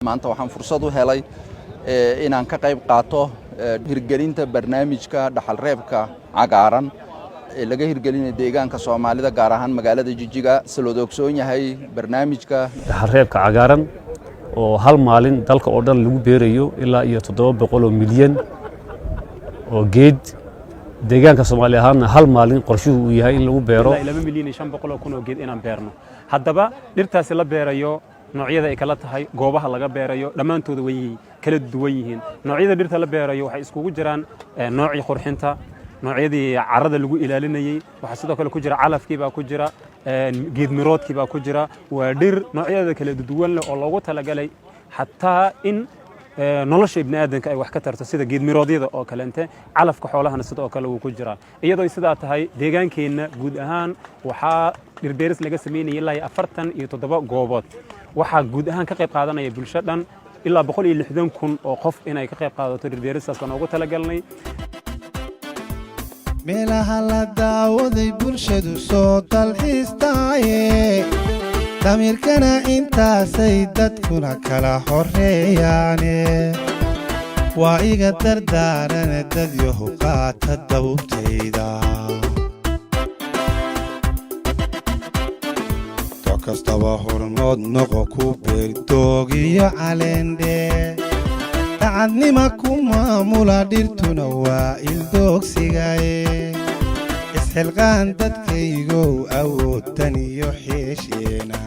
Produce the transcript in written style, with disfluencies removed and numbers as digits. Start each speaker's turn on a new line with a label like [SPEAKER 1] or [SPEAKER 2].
[SPEAKER 1] maanta waxaan fursad u helay inaan ka qayb qaato hirgelinta barnaamijka dhaxal reebka cagaaran ee laga hirgelinayo deegaanka Soomaalida gaar ahaan magaalada Jijjiga si loo ogsoon yahay barnaamijka
[SPEAKER 2] dhaxal reebka cagaaran oo hal maalin dalka oo dhan lagu beerayo ilaa iyo 700 milyan oo geed deegaanka Soomaaliya ahaan hal maalin qorshuhu uu yahay in lagu beero
[SPEAKER 3] 2 milyan 500 oo geed inaan beerno haddaba dhirtaasi la beerayo noocyada ay kala tahay goobaha laga beerayo dhamaantooda way kala duwan yihiin noocyada dhirta la beerayo waxay iskugu jiraan nooci qurxinta noocyadii carrada lagu ilaalinayay waxa sidoo kale ku jira calafkii baa ku jira geed miroodkii baa ku jira waa dhir noocyada kala duwan leh oo loogu talagalay xataa in nolosha ibnaadamka ay wax ka tarto sida geed miroodyada oo kaleente calafka xoolahana sidoo kale uu ku jira iyadoo sidaa tahay deegaankeena guud ahaan waxa dhir beeris laga sameeyay ilaa 47 goobood waxa guud ahaan ka qayb qaadanaya bulsho dhan ilaa 160,000 oo qof inay ka qayb qaadato dhir beeristaas oo ugu talagalnay
[SPEAKER 4] meelaha la daawaday bulshadu soo dalxiistaaye damirkana intaasay dadkuna kala horeeyaane waa iga dardaarana dad yahu qaata dawbtayda kastaba hormood noqo ku beerdoogiyo caleendhe dacadnima ku maamula dhirtuna waa ildoogsigaye isxilqaan dadkaygow awoodtan iyo xeesheena